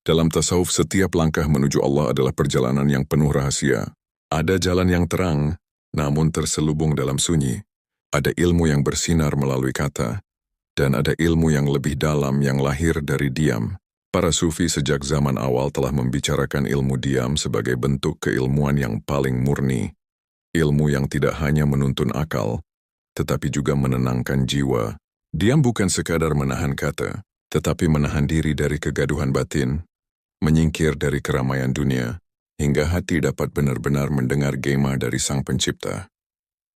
Dalam tasawuf, setiap langkah menuju Allah adalah perjalanan yang penuh rahasia. Ada jalan yang terang, namun terselubung dalam sunyi. Ada ilmu yang bersinar melalui kata, dan ada ilmu yang lebih dalam yang lahir dari diam. Para sufi sejak zaman awal telah membicarakan ilmu diam sebagai bentuk keilmuan yang paling murni. Ilmu yang tidak hanya menuntun akal, tetapi juga menenangkan jiwa. Diam bukan sekadar menahan kata, tetapi menahan diri dari kegaduhan batin, menyingkir dari keramaian dunia, hingga hati dapat benar-benar mendengar gema dari Sang Pencipta.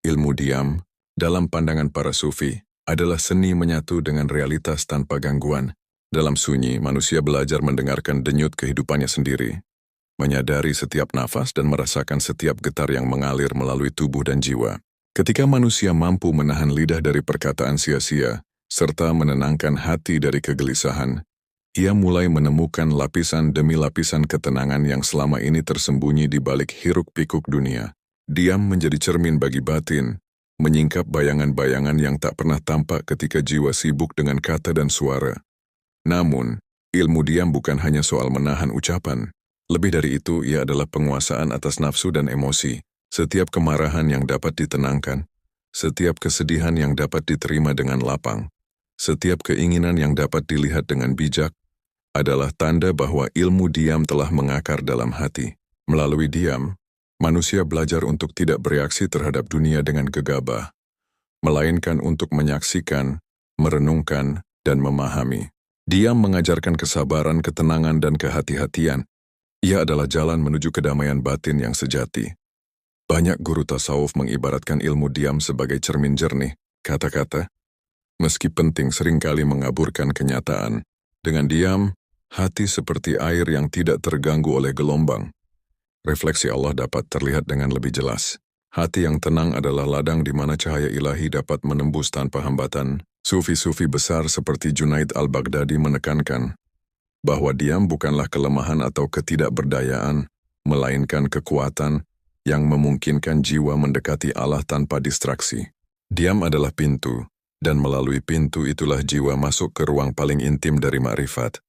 Ilmu diam, dalam pandangan para sufi, adalah seni menyatu dengan realitas tanpa gangguan. Dalam sunyi, manusia belajar mendengarkan denyut kehidupannya sendiri, menyadari setiap nafas dan merasakan setiap getar yang mengalir melalui tubuh dan jiwa. Ketika manusia mampu menahan lidah dari perkataan sia-sia, serta menenangkan hati dari kegelisahan, ia mulai menemukan lapisan demi lapisan ketenangan yang selama ini tersembunyi di balik hiruk-pikuk dunia. Diam menjadi cermin bagi batin, menyingkap bayangan-bayangan yang tak pernah tampak ketika jiwa sibuk dengan kata dan suara. Namun, ilmu diam bukan hanya soal menahan ucapan. Lebih dari itu, ia adalah penguasaan atas nafsu dan emosi. Setiap kemarahan yang dapat ditenangkan, setiap kesedihan yang dapat diterima dengan lapang, setiap keinginan yang dapat dilihat dengan bijak, adalah tanda bahwa ilmu diam telah mengakar dalam hati. Melalui diam, manusia belajar untuk tidak bereaksi terhadap dunia dengan gegabah, melainkan untuk menyaksikan, merenungkan, dan memahami. Diam mengajarkan kesabaran, ketenangan, dan kehati-hatian. Ia adalah jalan menuju kedamaian batin yang sejati. Banyak guru tasawuf mengibaratkan ilmu diam sebagai cermin jernih. Kata-kata, meski penting, seringkali mengaburkan kenyataan. Dengan diam, hati seperti air yang tidak terganggu oleh gelombang. Refleksi Allah dapat terlihat dengan lebih jelas. Hati yang tenang adalah ladang di mana cahaya ilahi dapat menembus tanpa hambatan. Sufi-sufi besar seperti Junaid al-Baghdadi menekankan bahwa diam bukanlah kelemahan atau ketidakberdayaan, melainkan kekuatan yang memungkinkan jiwa mendekati Allah tanpa distraksi. Diam adalah pintu, dan melalui pintu itulah jiwa masuk ke ruang paling intim dari makrifat.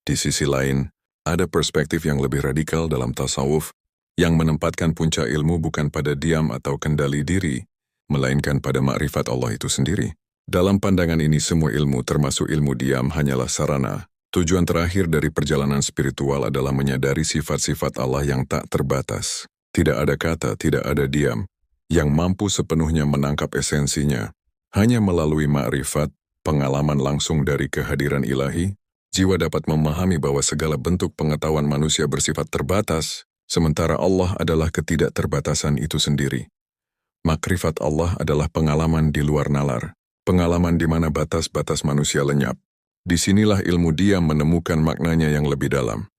Di sisi lain, ada perspektif yang lebih radikal dalam tasawuf, yang menempatkan puncak ilmu bukan pada diam atau kendali diri, melainkan pada makrifat Allah itu sendiri. Dalam pandangan ini, semua ilmu termasuk ilmu diam hanyalah sarana. Tujuan terakhir dari perjalanan spiritual adalah menyadari sifat-sifat Allah yang tak terbatas. Tidak ada kata, tidak ada diam, yang mampu sepenuhnya menangkap esensinya. Hanya melalui makrifat, pengalaman langsung dari kehadiran ilahi, jiwa dapat memahami bahwa segala bentuk pengetahuan manusia bersifat terbatas, sementara Allah adalah ketidakterbatasan itu sendiri. Makrifat Allah adalah pengalaman di luar nalar, pengalaman di mana batas-batas manusia lenyap. Disinilah ilmu diam menemukan maknanya yang lebih dalam.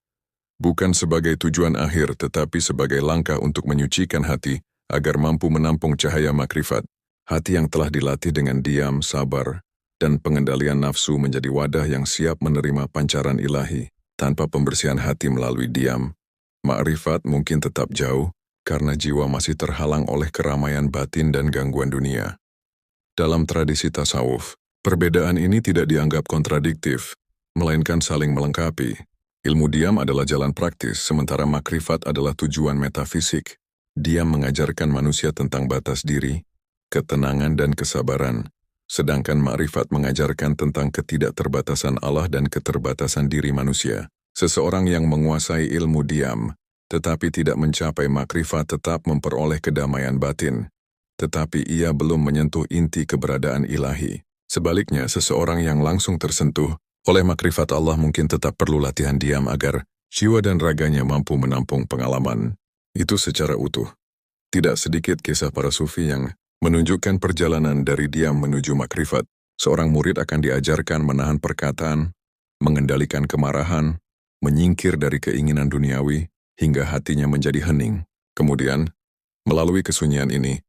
Bukan sebagai tujuan akhir, tetapi sebagai langkah untuk menyucikan hati, agar mampu menampung cahaya makrifat. Hati yang telah dilatih dengan diam, sabar, dan pengendalian nafsu menjadi wadah yang siap menerima pancaran ilahi. Tanpa pembersihan hati melalui diam, makrifat mungkin tetap jauh, karena jiwa masih terhalang oleh keramaian batin dan gangguan dunia. Dalam tradisi tasawuf, perbedaan ini tidak dianggap kontradiktif, melainkan saling melengkapi. Ilmu diam adalah jalan praktis, sementara makrifat adalah tujuan metafisik. Diam mengajarkan manusia tentang batas diri, ketenangan dan kesabaran, sedangkan makrifat mengajarkan tentang ketidakterbatasan Allah dan keterbatasan diri manusia. Seseorang yang menguasai ilmu diam, tetapi tidak mencapai makrifat tetap memperoleh kedamaian batin, tetapi ia belum menyentuh inti keberadaan ilahi. Sebaliknya, seseorang yang langsung tersentuh oleh makrifat Allah mungkin tetap perlu latihan diam agar jiwa dan raganya mampu menampung pengalaman itu secara utuh. Tidak sedikit kisah para sufi yang menunjukkan perjalanan dari diam menuju makrifat. Seorang murid akan diajarkan menahan perkataan, mengendalikan kemarahan, menyingkir dari keinginan duniawi, hingga hatinya menjadi hening. Kemudian, melalui kesunyian ini,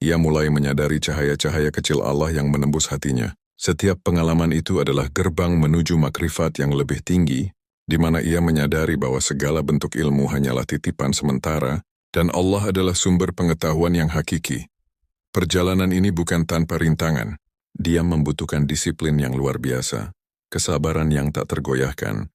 ia mulai menyadari cahaya-cahaya kecil Allah yang menembus hatinya. Setiap pengalaman itu adalah gerbang menuju makrifat yang lebih tinggi, di mana ia menyadari bahwa segala bentuk ilmu hanyalah titipan sementara, dan Allah adalah sumber pengetahuan yang hakiki. Perjalanan ini bukan tanpa rintangan. Dia membutuhkan disiplin yang luar biasa, kesabaran yang tak tergoyahkan,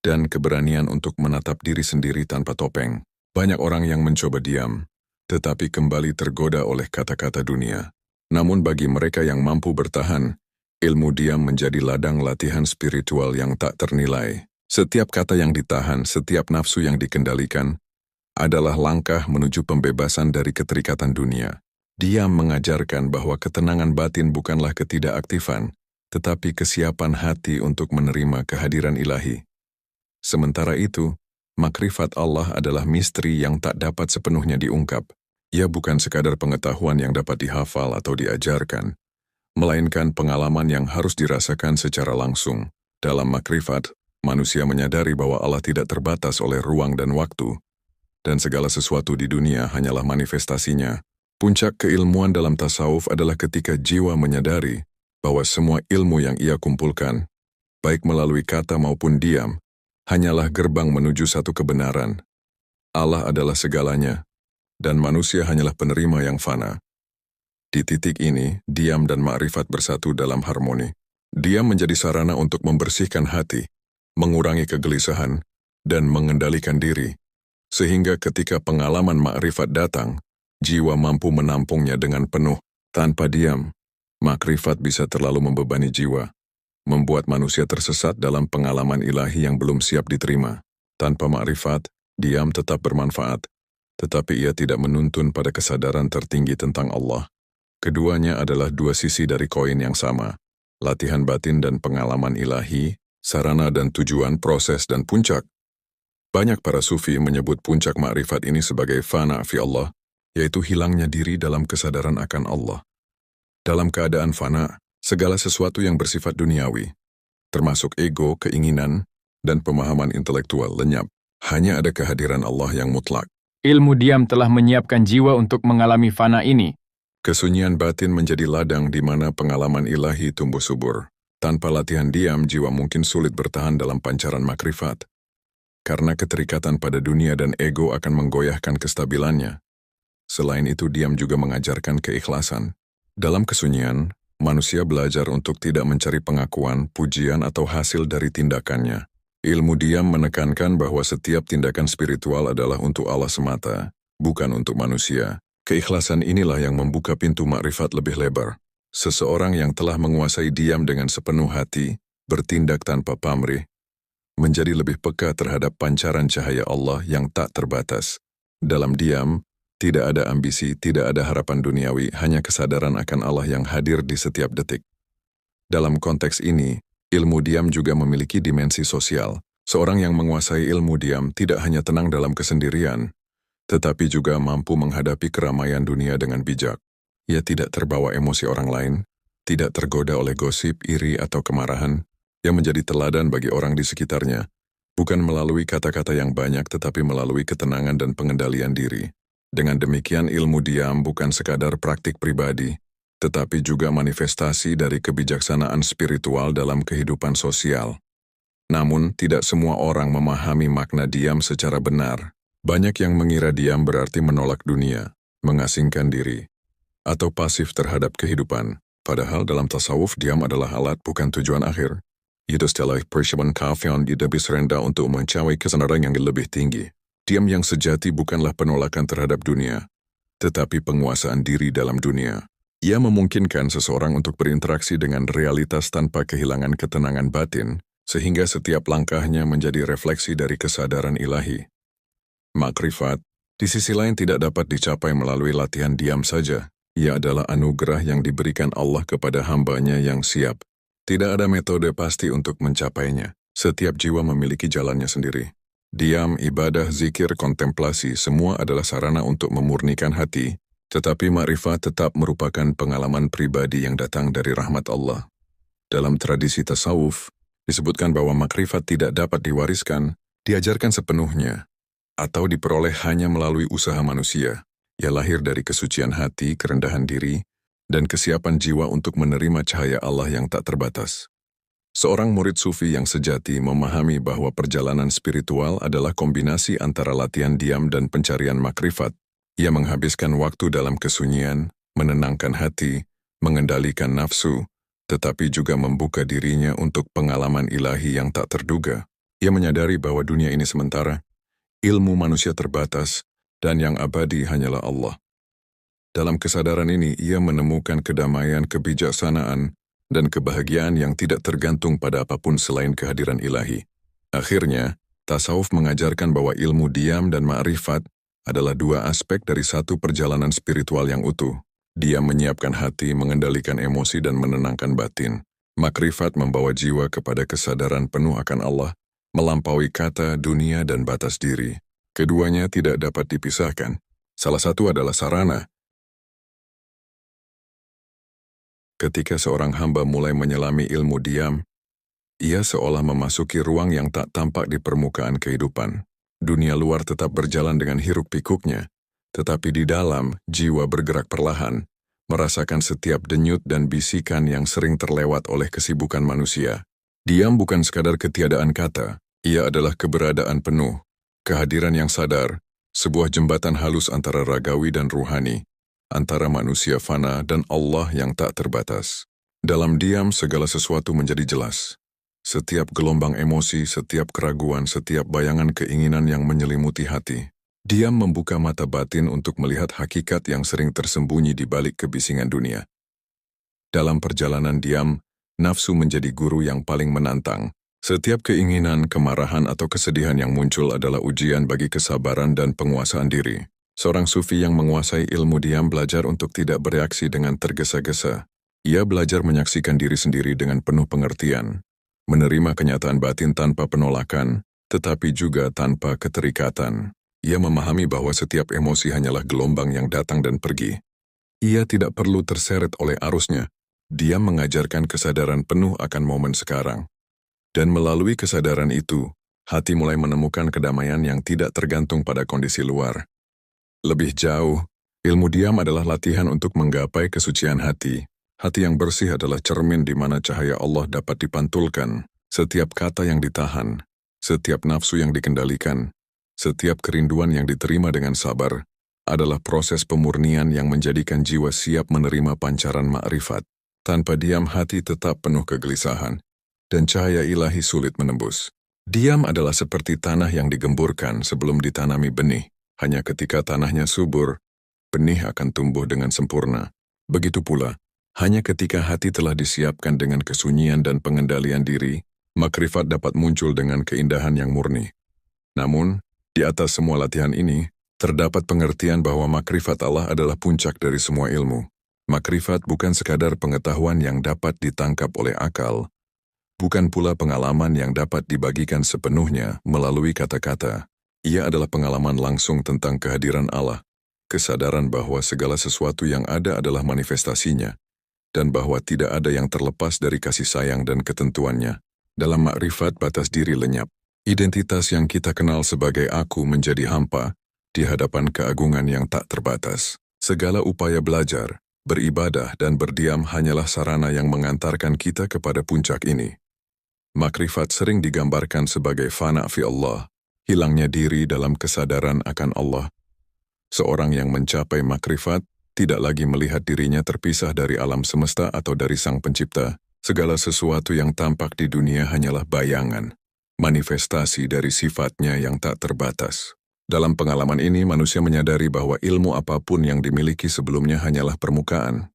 dan keberanian untuk menatap diri sendiri tanpa topeng. Banyak orang yang mencoba diam, tetapi kembali tergoda oleh kata-kata dunia. Namun bagi mereka yang mampu bertahan, ilmu diam menjadi ladang latihan spiritual yang tak ternilai. Setiap kata yang ditahan, setiap nafsu yang dikendalikan, adalah langkah menuju pembebasan dari keterikatan dunia. Diam mengajarkan bahwa ketenangan batin bukanlah ketidakaktifan, tetapi kesiapan hati untuk menerima kehadiran ilahi. Sementara itu, makrifat Allah adalah misteri yang tak dapat sepenuhnya diungkap. Ia bukan sekadar pengetahuan yang dapat dihafal atau diajarkan, melainkan pengalaman yang harus dirasakan secara langsung. Dalam makrifat, manusia menyadari bahwa Allah tidak terbatas oleh ruang dan waktu, dan segala sesuatu di dunia hanyalah manifestasinya. Puncak keilmuan dalam tasawuf adalah ketika jiwa menyadari bahwa semua ilmu yang ia kumpulkan, baik melalui kata maupun diam, hanyalah gerbang menuju satu kebenaran. Allah adalah segalanya, dan manusia hanyalah penerima yang fana. Di titik ini, diam dan makrifat bersatu dalam harmoni. Diam menjadi sarana untuk membersihkan hati, mengurangi kegelisahan, dan mengendalikan diri, sehingga ketika pengalaman makrifat datang, jiwa mampu menampungnya dengan penuh. Tanpa diam, makrifat bisa terlalu membebani jiwa, membuat manusia tersesat dalam pengalaman ilahi yang belum siap diterima. Tanpa makrifat, diam tetap bermanfaat, tetapi ia tidak menuntun pada kesadaran tertinggi tentang Allah. Keduanya adalah dua sisi dari koin yang sama, latihan batin dan pengalaman ilahi, sarana dan tujuan, proses dan puncak. Banyak para sufi menyebut puncak makrifat ini sebagai fana fi Allah, yaitu hilangnya diri dalam kesadaran akan Allah. Dalam keadaan fana, segala sesuatu yang bersifat duniawi, termasuk ego, keinginan, dan pemahaman intelektual lenyap. Hanya ada kehadiran Allah yang mutlak. Ilmu diam telah menyiapkan jiwa untuk mengalami fana ini. Kesunyian batin menjadi ladang di mana pengalaman ilahi tumbuh subur. Tanpa latihan diam, jiwa mungkin sulit bertahan dalam pancaran makrifat, karena keterikatan pada dunia dan ego akan menggoyahkan kestabilannya. Selain itu, diam juga mengajarkan keikhlasan. Dalam kesunyian, manusia belajar untuk tidak mencari pengakuan, pujian, atau hasil dari tindakannya. Ilmu diam menekankan bahwa setiap tindakan spiritual adalah untuk Allah semata, bukan untuk manusia. Keikhlasan inilah yang membuka pintu makrifat lebih lebar. Seseorang yang telah menguasai diam dengan sepenuh hati, bertindak tanpa pamrih, menjadi lebih peka terhadap pancaran cahaya Allah yang tak terbatas. Dalam diam, tidak ada ambisi, tidak ada harapan duniawi, hanya kesadaran akan Allah yang hadir di setiap detik. Dalam konteks ini, ilmu diam juga memiliki dimensi sosial. Seorang yang menguasai ilmu diam tidak hanya tenang dalam kesendirian, tetapi juga mampu menghadapi keramaian dunia dengan bijak. Ia tidak terbawa emosi orang lain, tidak tergoda oleh gosip, iri, atau kemarahan, yang menjadi teladan bagi orang di sekitarnya, bukan melalui kata-kata yang banyak tetapi melalui ketenangan dan pengendalian diri. Dengan demikian, ilmu diam bukan sekadar praktik pribadi, tetapi juga manifestasi dari kebijaksanaan spiritual dalam kehidupan sosial. Namun, tidak semua orang memahami makna diam secara benar. Banyak yang mengira diam berarti menolak dunia, mengasingkan diri, atau pasif terhadap kehidupan. Padahal dalam tasawuf, diam adalah alat bukan tujuan akhir. Itu setelah persiapan kafian lebih rendah untuk mencapai kesadaran yang lebih tinggi. Diam yang sejati bukanlah penolakan terhadap dunia, tetapi penguasaan diri dalam dunia. Ia memungkinkan seseorang untuk berinteraksi dengan realitas tanpa kehilangan ketenangan batin, sehingga setiap langkahnya menjadi refleksi dari kesadaran ilahi. Makrifat, di sisi lain, tidak dapat dicapai melalui latihan diam saja. Ia adalah anugerah yang diberikan Allah kepada hamba-Nya yang siap. Tidak ada metode pasti untuk mencapainya. Setiap jiwa memiliki jalannya sendiri. Diam, ibadah, zikir, kontemplasi, semua adalah sarana untuk memurnikan hati, tetapi makrifat tetap merupakan pengalaman pribadi yang datang dari rahmat Allah. Dalam tradisi tasawuf, disebutkan bahwa makrifat tidak dapat diwariskan, diajarkan sepenuhnya, atau diperoleh hanya melalui usaha manusia. Ia lahir dari kesucian hati, kerendahan diri, dan kesiapan jiwa untuk menerima cahaya Allah yang tak terbatas. Seorang murid sufi yang sejati memahami bahwa perjalanan spiritual adalah kombinasi antara latihan diam dan pencarian makrifat. Ia menghabiskan waktu dalam kesunyian, menenangkan hati, mengendalikan nafsu, tetapi juga membuka dirinya untuk pengalaman ilahi yang tak terduga. Ia menyadari bahwa dunia ini sementara, ilmu manusia terbatas, dan yang abadi hanyalah Allah. Dalam kesadaran ini, ia menemukan kedamaian, kebijaksanaan, dan kebahagiaan yang tidak tergantung pada apapun selain kehadiran ilahi. Akhirnya, tasawuf mengajarkan bahwa ilmu diam dan ma'rifat adalah dua aspek dari satu perjalanan spiritual yang utuh. Diam menyiapkan hati, mengendalikan emosi, dan menenangkan batin. Makrifat membawa jiwa kepada kesadaran penuh akan Allah, melampaui kata, dunia, dan batas diri. Keduanya tidak dapat dipisahkan. Salah satu adalah sarana. Ketika seorang hamba mulai menyelami ilmu diam, ia seolah memasuki ruang yang tak tampak di permukaan kehidupan. Dunia luar tetap berjalan dengan hiruk-pikuknya, tetapi di dalam, jiwa bergerak perlahan, merasakan setiap denyut dan bisikan yang sering terlewat oleh kesibukan manusia. Diam bukan sekadar ketiadaan kata, ia adalah keberadaan penuh, kehadiran yang sadar, sebuah jembatan halus antara ragawi dan ruhani, antara manusia fana dan Allah yang tak terbatas. Dalam diam, segala sesuatu menjadi jelas. Setiap gelombang emosi, setiap keraguan, setiap bayangan keinginan yang menyelimuti hati. Diam membuka mata batin untuk melihat hakikat yang sering tersembunyi di balik kebisingan dunia. Dalam perjalanan diam, nafsu menjadi guru yang paling menantang. Setiap keinginan, kemarahan, atau kesedihan yang muncul adalah ujian bagi kesabaran dan penguasaan diri. Seorang sufi yang menguasai ilmu diam belajar untuk tidak bereaksi dengan tergesa-gesa. Ia belajar menyaksikan diri sendiri dengan penuh pengertian, menerima kenyataan batin tanpa penolakan, tetapi juga tanpa keterikatan. Ia memahami bahwa setiap emosi hanyalah gelombang yang datang dan pergi. Ia tidak perlu terseret oleh arusnya. Dia mengajarkan kesadaran penuh akan momen sekarang. Dan melalui kesadaran itu, hati mulai menemukan kedamaian yang tidak tergantung pada kondisi luar. Lebih jauh, ilmu diam adalah latihan untuk menggapai kesucian hati. Hati yang bersih adalah cermin di mana cahaya Allah dapat dipantulkan. Setiap kata yang ditahan, setiap nafsu yang dikendalikan, setiap kerinduan yang diterima dengan sabar, adalah proses pemurnian yang menjadikan jiwa siap menerima pancaran ma'rifat. Tanpa diam, hati tetap penuh kegelisahan, dan cahaya ilahi sulit menembus. Diam adalah seperti tanah yang digemburkan sebelum ditanami benih. Hanya ketika tanahnya subur, benih akan tumbuh dengan sempurna. Begitu pula, hanya ketika hati telah disiapkan dengan kesunyian dan pengendalian diri, makrifat dapat muncul dengan keindahan yang murni. Namun, di atas semua latihan ini, terdapat pengertian bahwa makrifat Allah adalah puncak dari semua ilmu. Makrifat bukan sekadar pengetahuan yang dapat ditangkap oleh akal, bukan pula pengalaman yang dapat dibagikan sepenuhnya melalui kata-kata. Ia adalah pengalaman langsung tentang kehadiran Allah, kesadaran bahwa segala sesuatu yang ada adalah manifestasinya, dan bahwa tidak ada yang terlepas dari kasih sayang dan ketentuannya. Dalam makrifat, batas diri lenyap. Identitas yang kita kenal sebagai aku menjadi hampa di hadapan keagungan yang tak terbatas. Segala upaya belajar, beribadah, dan berdiam hanyalah sarana yang mengantarkan kita kepada puncak ini. Makrifat sering digambarkan sebagai fana fi Allah, hilangnya diri dalam kesadaran akan Allah. Seorang yang mencapai makrifat tidak lagi melihat dirinya terpisah dari alam semesta atau dari Sang Pencipta. Segala sesuatu yang tampak di dunia hanyalah bayangan, manifestasi dari sifatnya yang tak terbatas. Dalam pengalaman ini, manusia menyadari bahwa ilmu apapun yang dimiliki sebelumnya hanyalah permukaan.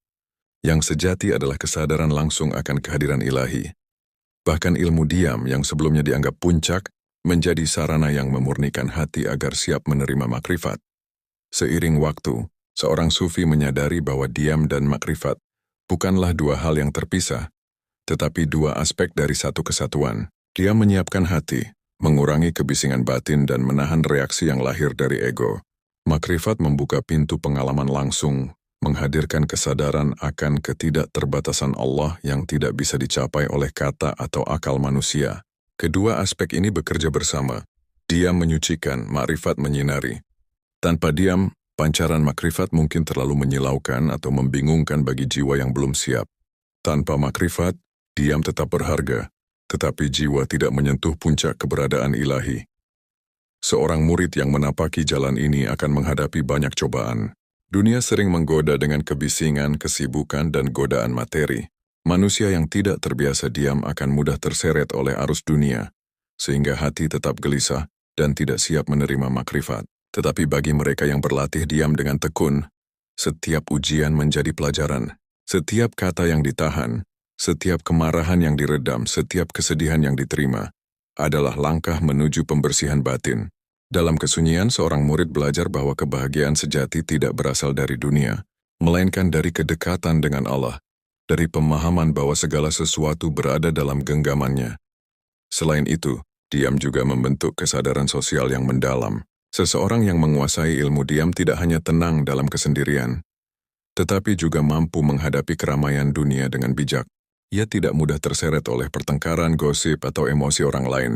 Yang sejati adalah kesadaran langsung akan kehadiran ilahi. Bahkan ilmu diam yang sebelumnya dianggap puncak, menjadi sarana yang memurnikan hati agar siap menerima makrifat. Seiring waktu, seorang sufi menyadari bahwa diam dan makrifat bukanlah dua hal yang terpisah, tetapi dua aspek dari satu kesatuan. Dia menyiapkan hati, mengurangi kebisingan batin dan menahan reaksi yang lahir dari ego. Makrifat membuka pintu pengalaman langsung, menghadirkan kesadaran akan ketidakterbatasan Allah yang tidak bisa dicapai oleh kata atau akal manusia. Kedua aspek ini bekerja bersama. Diam menyucikan, makrifat menyinari. Tanpa diam, pancaran makrifat mungkin terlalu menyilaukan atau membingungkan bagi jiwa yang belum siap. Tanpa makrifat, diam tetap berharga, tetapi jiwa tidak menyentuh puncak keberadaan ilahi. Seorang murid yang menapaki jalan ini akan menghadapi banyak cobaan. Dunia sering menggoda dengan kebisingan, kesibukan, dan godaan materi. Manusia yang tidak terbiasa diam akan mudah terseret oleh arus dunia, sehingga hati tetap gelisah dan tidak siap menerima makrifat. Tetapi bagi mereka yang berlatih diam dengan tekun, setiap ujian menjadi pelajaran, setiap kata yang ditahan, setiap kemarahan yang diredam, setiap kesedihan yang diterima, adalah langkah menuju pembersihan batin. Dalam kesunyian, seorang murid belajar bahwa kebahagiaan sejati tidak berasal dari dunia, melainkan dari kedekatan dengan Allah, dari pemahaman bahwa segala sesuatu berada dalam genggamannya. Selain itu, diam juga membentuk kesadaran sosial yang mendalam. Seseorang yang menguasai ilmu diam tidak hanya tenang dalam kesendirian, tetapi juga mampu menghadapi keramaian dunia dengan bijak. Ia tidak mudah terseret oleh pertengkaran, gosip, atau emosi orang lain.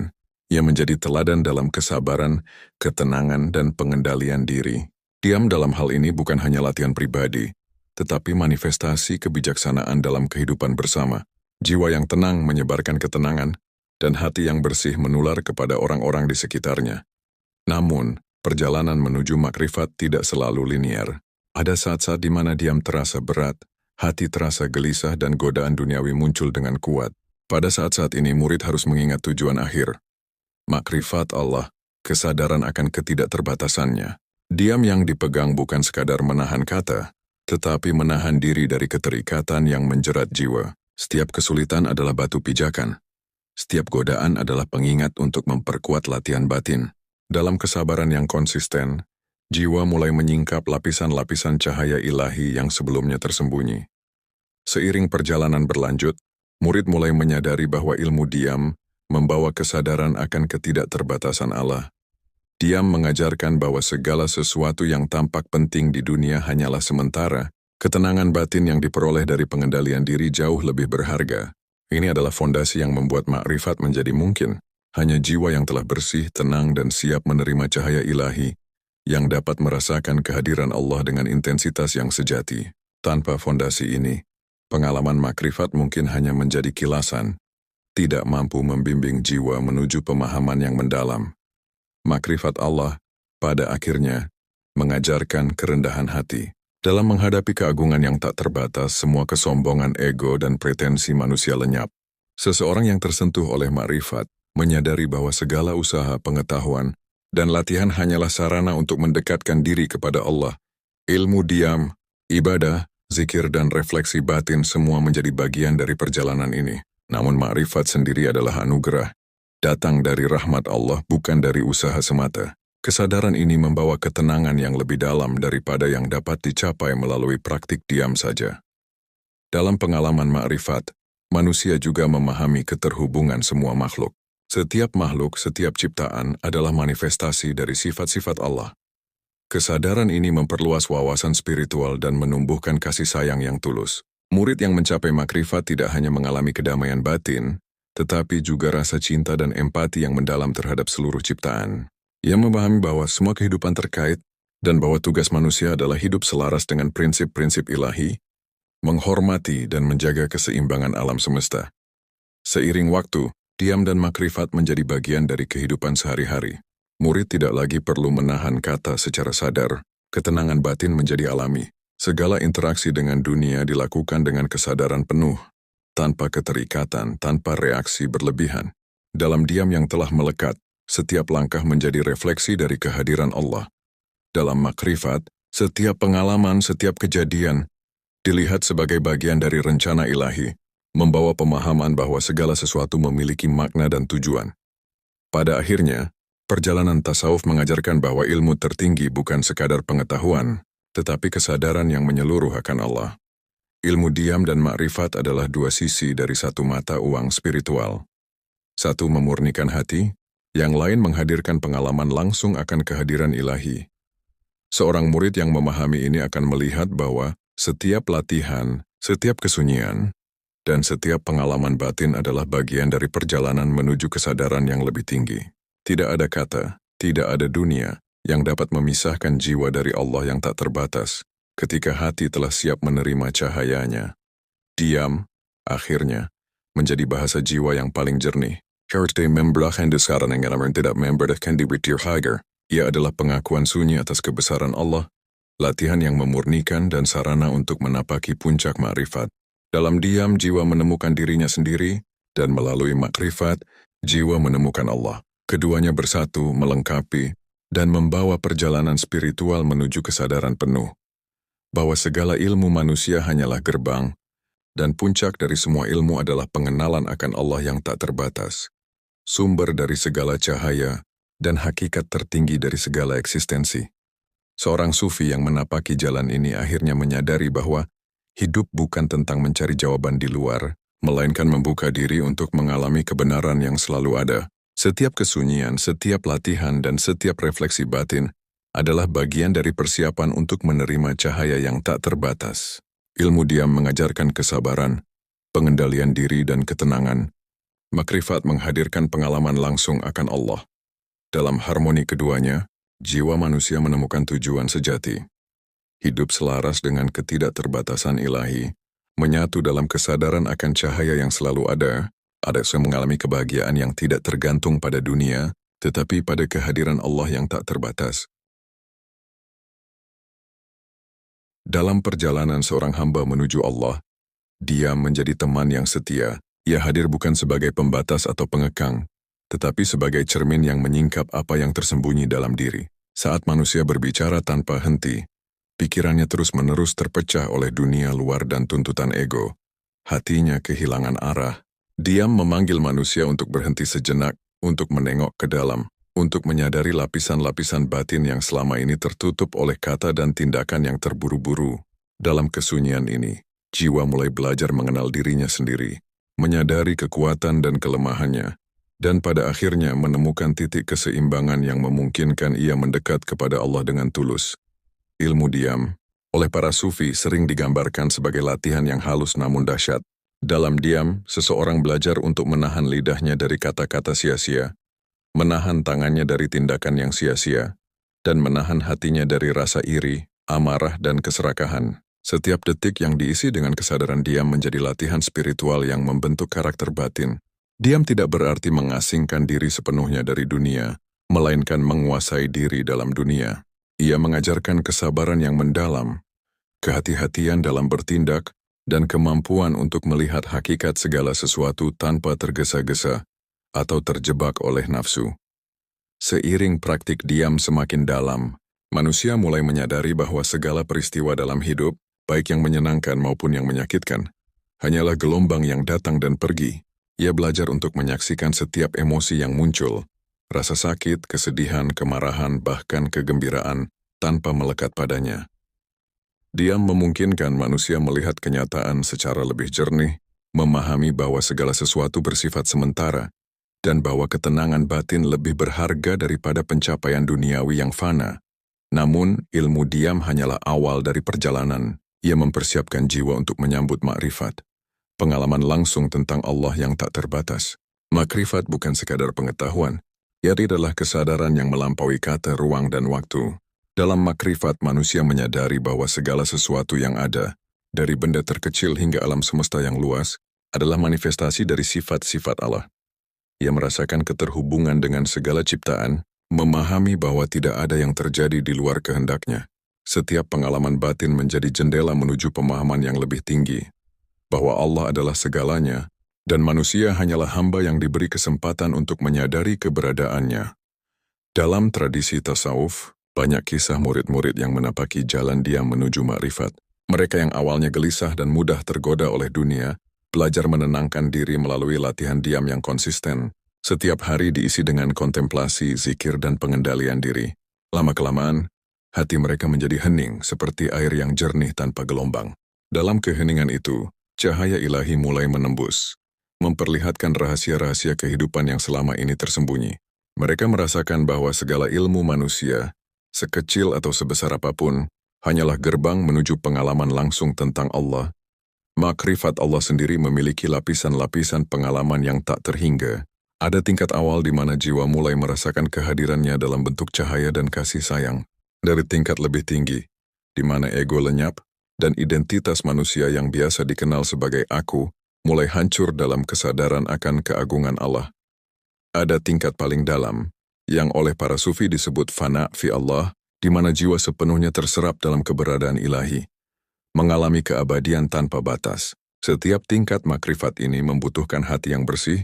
Ia menjadi teladan dalam kesabaran, ketenangan, dan pengendalian diri. Diam dalam hal ini bukan hanya latihan pribadi, tetapi manifestasi kebijaksanaan dalam kehidupan bersama. Jiwa yang tenang menyebarkan ketenangan, dan hati yang bersih menular kepada orang-orang di sekitarnya. Namun, perjalanan menuju makrifat tidak selalu linear. Ada saat-saat di mana diam terasa berat, hati terasa gelisah, dan godaan duniawi muncul dengan kuat. Pada saat-saat ini, murid harus mengingat tujuan akhir. Makrifat Allah, kesadaran akan ketidakterbatasannya. Diam yang dipegang bukan sekadar menahan kata, tetapi menahan diri dari keterikatan yang menjerat jiwa. Setiap kesulitan adalah batu pijakan. Setiap godaan adalah pengingat untuk memperkuat latihan batin. Dalam kesabaran yang konsisten, jiwa mulai menyingkap lapisan-lapisan cahaya ilahi yang sebelumnya tersembunyi. Seiring perjalanan berlanjut, murid mulai menyadari bahwa ilmu diam membawa kesadaran akan ketidakterbatasan Allah. Diam mengajarkan bahwa segala sesuatu yang tampak penting di dunia hanyalah sementara. Ketenangan batin yang diperoleh dari pengendalian diri jauh lebih berharga. Ini adalah fondasi yang membuat makrifat menjadi mungkin. Hanya jiwa yang telah bersih, tenang, dan siap menerima cahaya ilahi yang dapat merasakan kehadiran Allah dengan intensitas yang sejati. Tanpa fondasi ini, pengalaman makrifat mungkin hanya menjadi kilasan, tidak mampu membimbing jiwa menuju pemahaman yang mendalam. Makrifat Allah, pada akhirnya, mengajarkan kerendahan hati. Dalam menghadapi keagungan yang tak terbatas, semua kesombongan ego dan pretensi manusia lenyap. Seseorang yang tersentuh oleh makrifat menyadari bahwa segala usaha pengetahuan dan latihan hanyalah sarana untuk mendekatkan diri kepada Allah. Ilmu diam, ibadah, zikir, dan refleksi batin semua menjadi bagian dari perjalanan ini. Namun makrifat sendiri adalah anugerah, datang dari rahmat Allah, bukan dari usaha semata. Kesadaran ini membawa ketenangan yang lebih dalam daripada yang dapat dicapai melalui praktik diam saja. Dalam pengalaman makrifat, manusia juga memahami keterhubungan semua makhluk. Setiap makhluk, setiap ciptaan adalah manifestasi dari sifat-sifat Allah. Kesadaran ini memperluas wawasan spiritual dan menumbuhkan kasih sayang yang tulus. Murid yang mencapai makrifat tidak hanya mengalami kedamaian batin, tetapi juga rasa cinta dan empati yang mendalam terhadap seluruh ciptaan. Ia memahami bahwa semua kehidupan terkait dan bahwa tugas manusia adalah hidup selaras dengan prinsip-prinsip ilahi, menghormati dan menjaga keseimbangan alam semesta. Seiring waktu, diam dan makrifat menjadi bagian dari kehidupan sehari-hari. Murid tidak lagi perlu menahan kata secara sadar, ketenangan batin menjadi alami. Segala interaksi dengan dunia dilakukan dengan kesadaran penuh, tanpa keterikatan, tanpa reaksi berlebihan. Dalam diam yang telah melekat, setiap langkah menjadi refleksi dari kehadiran Allah. Dalam makrifat, setiap pengalaman, setiap kejadian dilihat sebagai bagian dari rencana ilahi, membawa pemahaman bahwa segala sesuatu memiliki makna dan tujuan. Pada akhirnya, perjalanan tasawuf mengajarkan bahwa ilmu tertinggi bukan sekadar pengetahuan, tetapi kesadaran yang menyeluruh akan Allah. Ilmu diam dan makrifat adalah dua sisi dari satu mata uang spiritual. Satu memurnikan hati, yang lain menghadirkan pengalaman langsung akan kehadiran ilahi. Seorang murid yang memahami ini akan melihat bahwa setiap latihan, setiap kesunyian, dan setiap pengalaman batin adalah bagian dari perjalanan menuju kesadaran yang lebih tinggi. Tidak ada kata, tidak ada dunia yang dapat memisahkan jiwa dari Allah yang tak terbatas ketika hati telah siap menerima cahayanya. Diam, akhirnya, menjadi bahasa jiwa yang paling jernih. Karte membelahan desaran yang tidak memberdakan dibitir hagar. Ia adalah pengakuan sunyi atas kebesaran Allah, latihan yang memurnikan dan sarana untuk menapaki puncak makrifat. Dalam diam, jiwa menemukan dirinya sendiri, dan melalui makrifat, jiwa menemukan Allah. Keduanya bersatu, melengkapi, dan membawa perjalanan spiritual menuju kesadaran penuh, bahwa segala ilmu manusia hanyalah gerbang, dan puncak dari semua ilmu adalah pengenalan akan Allah yang tak terbatas, sumber dari segala cahaya, dan hakikat tertinggi dari segala eksistensi. Seorang sufi yang menapaki jalan ini akhirnya menyadari bahwa hidup bukan tentang mencari jawaban di luar, melainkan membuka diri untuk mengalami kebenaran yang selalu ada. Setiap kesunyian, setiap latihan, dan setiap refleksi batin adalah bagian dari persiapan untuk menerima cahaya yang tak terbatas. Ilmu diam mengajarkan kesabaran, pengendalian diri, dan ketenangan. Makrifat menghadirkan pengalaman langsung akan Allah. Dalam harmoni keduanya, jiwa manusia menemukan tujuan sejati. Hidup selaras dengan ketidakterbatasan ilahi, menyatu dalam kesadaran akan cahaya yang selalu ada yang mengalami kebahagiaan yang tidak tergantung pada dunia, tetapi pada kehadiran Allah yang tak terbatas. Dalam perjalanan seorang hamba menuju Allah, dia menjadi teman yang setia. Ia hadir bukan sebagai pembatas atau pengekang, tetapi sebagai cermin yang menyingkap apa yang tersembunyi dalam diri. Saat manusia berbicara tanpa henti, pikirannya terus-menerus terpecah oleh dunia luar dan tuntutan ego. Hatinya kehilangan arah. Diam memanggil manusia untuk berhenti sejenak, untuk menengok ke dalam, untuk menyadari lapisan-lapisan batin yang selama ini tertutup oleh kata dan tindakan yang terburu-buru. Dalam kesunyian ini, jiwa mulai belajar mengenal dirinya sendiri, menyadari kekuatan dan kelemahannya, dan pada akhirnya menemukan titik keseimbangan yang memungkinkan ia mendekat kepada Allah dengan tulus. Ilmu diam, oleh para sufi sering digambarkan sebagai latihan yang halus namun dahsyat. Dalam diam, seseorang belajar untuk menahan lidahnya dari kata-kata sia-sia, menahan tangannya dari tindakan yang sia-sia, dan menahan hatinya dari rasa iri, amarah, dan keserakahan. Setiap detik yang diisi dengan kesadaran diam menjadi latihan spiritual yang membentuk karakter batin. Diam tidak berarti mengasingkan diri sepenuhnya dari dunia, melainkan menguasai diri dalam dunia. Ia mengajarkan kesabaran yang mendalam, kehati-hatian dalam bertindak, dan kemampuan untuk melihat hakikat segala sesuatu tanpa tergesa-gesa atau terjebak oleh nafsu. Seiring praktik diam semakin dalam, manusia mulai menyadari bahwa segala peristiwa dalam hidup, baik yang menyenangkan maupun yang menyakitkan, hanyalah gelombang yang datang dan pergi. Ia belajar untuk menyaksikan setiap emosi yang muncul, rasa sakit, kesedihan, kemarahan, bahkan kegembiraan, tanpa melekat padanya. Diam memungkinkan manusia melihat kenyataan secara lebih jernih, memahami bahwa segala sesuatu bersifat sementara, dan bahwa ketenangan batin lebih berharga daripada pencapaian duniawi yang fana. Namun, ilmu diam hanyalah awal dari perjalanan. Ia mempersiapkan jiwa untuk menyambut makrifat, pengalaman langsung tentang Allah yang tak terbatas. Makrifat bukan sekadar pengetahuan, ia adalah kesadaran yang melampaui kata, ruang, dan waktu. Dalam makrifat, manusia menyadari bahwa segala sesuatu yang ada, dari benda terkecil hingga alam semesta yang luas, adalah manifestasi dari sifat-sifat Allah. Ia merasakan keterhubungan dengan segala ciptaan, memahami bahwa tidak ada yang terjadi di luar kehendaknya. Setiap pengalaman batin menjadi jendela menuju pemahaman yang lebih tinggi, bahwa Allah adalah segalanya, dan manusia hanyalah hamba yang diberi kesempatan untuk menyadari keberadaannya. Dalam tradisi tasawuf, banyak kisah murid-murid yang menapaki jalan diam menuju makrifat. Mereka yang awalnya gelisah dan mudah tergoda oleh dunia, belajar menenangkan diri melalui latihan diam yang konsisten. Setiap hari diisi dengan kontemplasi, zikir, dan pengendalian diri. Lama-kelamaan, hati mereka menjadi hening seperti air yang jernih tanpa gelombang. Dalam keheningan itu, cahaya ilahi mulai menembus, memperlihatkan rahasia-rahasia kehidupan yang selama ini tersembunyi. Mereka merasakan bahwa segala ilmu manusia, sekecil atau sebesar apapun, hanyalah gerbang menuju pengalaman langsung tentang Allah. Makrifat Allah sendiri memiliki lapisan-lapisan pengalaman yang tak terhingga. Ada tingkat awal di mana jiwa mulai merasakan kehadirannya dalam bentuk cahaya dan kasih sayang. Dari tingkat lebih tinggi, di mana ego lenyap, dan identitas manusia yang biasa dikenal sebagai aku, mulai hancur dalam kesadaran akan keagungan Allah. Ada tingkat paling dalam, yang oleh para sufi disebut fana fi Allah, di mana jiwa sepenuhnya terserap dalam keberadaan ilahi, mengalami keabadian tanpa batas. Setiap tingkat makrifat ini membutuhkan hati yang bersih,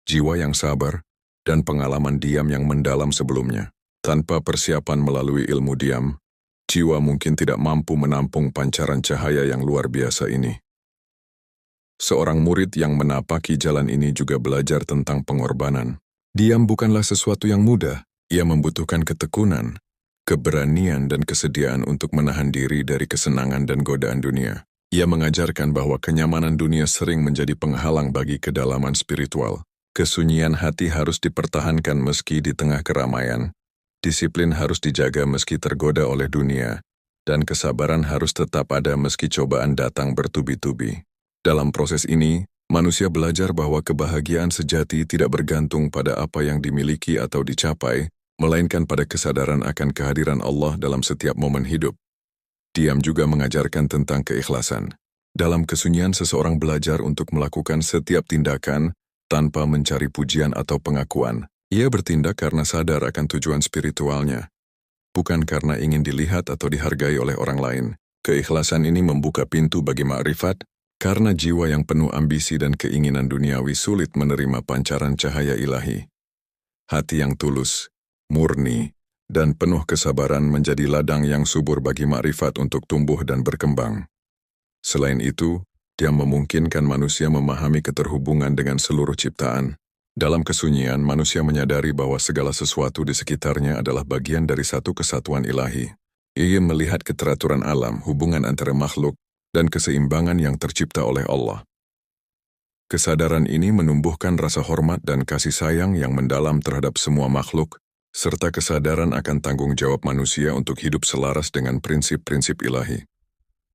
jiwa yang sabar, dan pengalaman diam yang mendalam sebelumnya. Tanpa persiapan melalui ilmu diam, jiwa mungkin tidak mampu menampung pancaran cahaya yang luar biasa ini. Seorang murid yang menapaki jalan ini juga belajar tentang pengorbanan. Diam bukanlah sesuatu yang mudah, ia membutuhkan ketekunan, keberanian dan kesediaan untuk menahan diri dari kesenangan dan godaan dunia. Ia mengajarkan bahwa kenyamanan dunia sering menjadi penghalang bagi kedalaman spiritual. Kesunyian hati harus dipertahankan meski di tengah keramaian. Disiplin harus dijaga meski tergoda oleh dunia. Dan kesabaran harus tetap ada meski cobaan datang bertubi-tubi. Dalam proses ini, manusia belajar bahwa kebahagiaan sejati tidak bergantung pada apa yang dimiliki atau dicapai, melainkan pada kesadaran akan kehadiran Allah dalam setiap momen hidup. Diam juga mengajarkan tentang keikhlasan. Dalam kesunyian seseorang belajar untuk melakukan setiap tindakan tanpa mencari pujian atau pengakuan. Ia bertindak karena sadar akan tujuan spiritualnya, bukan karena ingin dilihat atau dihargai oleh orang lain. Keikhlasan ini membuka pintu bagi ma'rifat, karena jiwa yang penuh ambisi dan keinginan duniawi sulit menerima pancaran cahaya ilahi. Hati yang tulus, murni, dan penuh kesabaran menjadi ladang yang subur bagi ma'rifat untuk tumbuh dan berkembang. Selain itu, dia memungkinkan manusia memahami keterhubungan dengan seluruh ciptaan. Dalam kesunyian, manusia menyadari bahwa segala sesuatu di sekitarnya adalah bagian dari satu kesatuan ilahi. Ia melihat keteraturan alam, hubungan antara makhluk, dan keseimbangan yang tercipta oleh Allah. Kesadaran ini menumbuhkan rasa hormat dan kasih sayang yang mendalam terhadap semua makhluk, serta kesadaran akan tanggung jawab manusia untuk hidup selaras dengan prinsip-prinsip ilahi.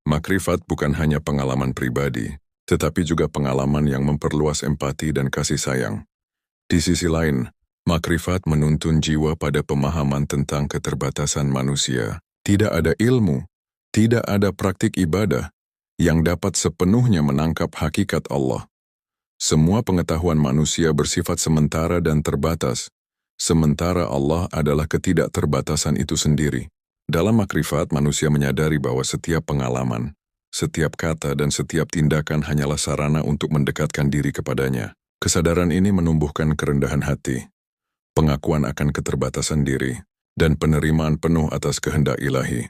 Makrifat bukan hanya pengalaman pribadi, tetapi juga pengalaman yang memperluas empati dan kasih sayang. Di sisi lain, makrifat menuntun jiwa pada pemahaman tentang keterbatasan manusia. Tidak ada ilmu, tidak ada praktik ibadah yang dapat sepenuhnya menangkap hakikat Allah. Semua pengetahuan manusia bersifat sementara dan terbatas, sementara Allah adalah ketidakterbatasan itu sendiri. Dalam makrifat, manusia menyadari bahwa setiap pengalaman, setiap kata dan setiap tindakan hanyalah sarana untuk mendekatkan diri kepadanya. Kesadaran ini menumbuhkan kerendahan hati, pengakuan akan keterbatasan diri, dan penerimaan penuh atas kehendak ilahi.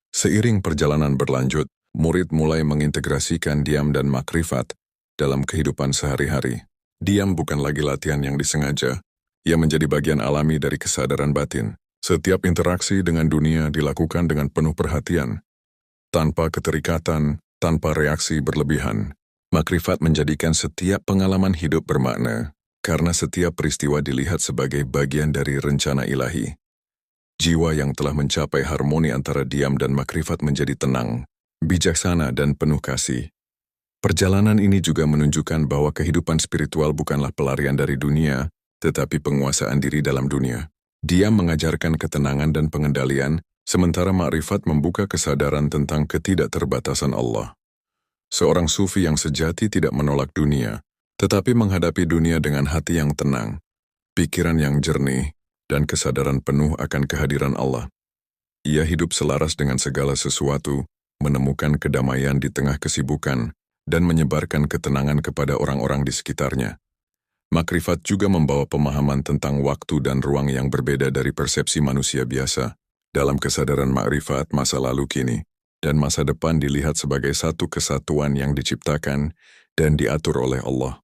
Seiring perjalanan berlanjut, murid mulai mengintegrasikan diam dan makrifat dalam kehidupan sehari-hari. Diam bukan lagi latihan yang disengaja, ia menjadi bagian alami dari kesadaran batin. Setiap interaksi dengan dunia dilakukan dengan penuh perhatian, tanpa keterikatan, tanpa reaksi berlebihan. Makrifat menjadikan setiap pengalaman hidup bermakna, karena setiap peristiwa dilihat sebagai bagian dari rencana ilahi. Jiwa yang telah mencapai harmoni antara diam dan makrifat menjadi tenang, bijaksana dan penuh kasih. Perjalanan ini juga menunjukkan bahwa kehidupan spiritual bukanlah pelarian dari dunia, tetapi penguasaan diri dalam dunia. Diam mengajarkan ketenangan dan pengendalian, sementara makrifat membuka kesadaran tentang ketidakterbatasan Allah. Seorang sufi yang sejati tidak menolak dunia, tetapi menghadapi dunia dengan hati yang tenang, pikiran yang jernih, dan kesadaran penuh akan kehadiran Allah. Ia hidup selaras dengan segala sesuatu, menemukan kedamaian di tengah kesibukan, dan menyebarkan ketenangan kepada orang-orang di sekitarnya. Makrifat juga membawa pemahaman tentang waktu dan ruang yang berbeda dari persepsi manusia biasa. Dalam kesadaran makrifat, masa lalu kini dan masa depan dilihat sebagai satu kesatuan yang diciptakan dan diatur oleh Allah.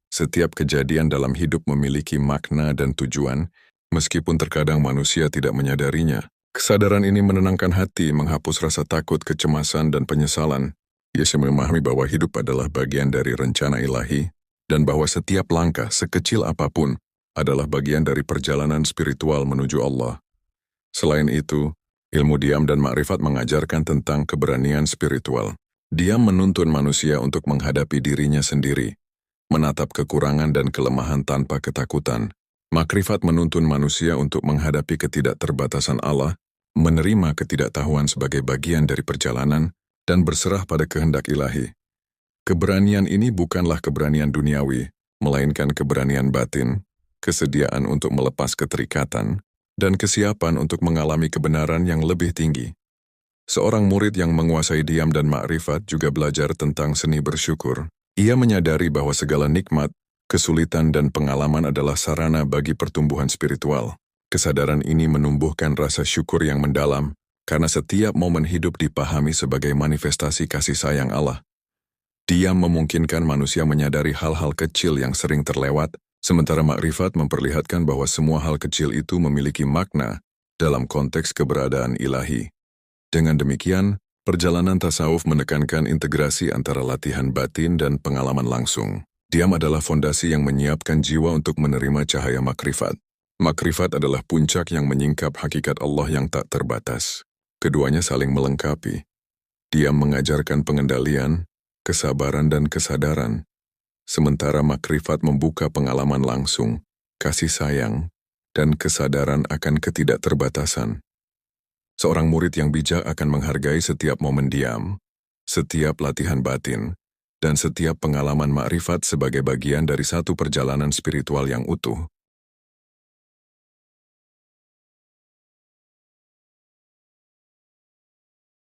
Setiap kejadian dalam hidup memiliki makna dan tujuan, meskipun terkadang manusia tidak menyadarinya. Kesadaran ini menenangkan hati, menghapus rasa takut, kecemasan, dan penyesalan. Ia memahami bahwa hidup adalah bagian dari rencana ilahi, dan bahwa setiap langkah, sekecil apapun, adalah bagian dari perjalanan spiritual menuju Allah. Selain itu, ilmu diam dan makrifat mengajarkan tentang keberanian spiritual. Diam menuntun manusia untuk menghadapi dirinya sendiri, menatap kekurangan dan kelemahan tanpa ketakutan. Makrifat menuntun manusia untuk menghadapi ketidakterbatasan Allah, menerima ketidaktahuan sebagai bagian dari perjalanan, dan berserah pada kehendak ilahi. Keberanian ini bukanlah keberanian duniawi, melainkan keberanian batin, kesediaan untuk melepas keterikatan, dan kesiapan untuk mengalami kebenaran yang lebih tinggi. Seorang murid yang menguasai diam dan makrifat juga belajar tentang seni bersyukur. Ia menyadari bahwa segala nikmat, Kesulitan dan pengalaman adalah sarana bagi pertumbuhan spiritual. Kesadaran ini menumbuhkan rasa syukur yang mendalam, karena setiap momen hidup dipahami sebagai manifestasi kasih sayang Allah. Diam memungkinkan manusia menyadari hal-hal kecil yang sering terlewat, sementara makrifat memperlihatkan bahwa semua hal kecil itu memiliki makna dalam konteks keberadaan ilahi. Dengan demikian, perjalanan tasawuf menekankan integrasi antara latihan batin dan pengalaman langsung. Diam adalah fondasi yang menyiapkan jiwa untuk menerima cahaya makrifat. Makrifat adalah puncak yang menyingkap hakikat Allah yang tak terbatas. Keduanya saling melengkapi. Diam mengajarkan pengendalian, kesabaran dan kesadaran, sementara makrifat membuka pengalaman langsung, kasih sayang, dan kesadaran akan ketidakterbatasan. Seorang murid yang bijak akan menghargai setiap momen diam, setiap latihan batin, dan setiap pengalaman makrifat sebagai bagian dari satu perjalanan spiritual yang utuh.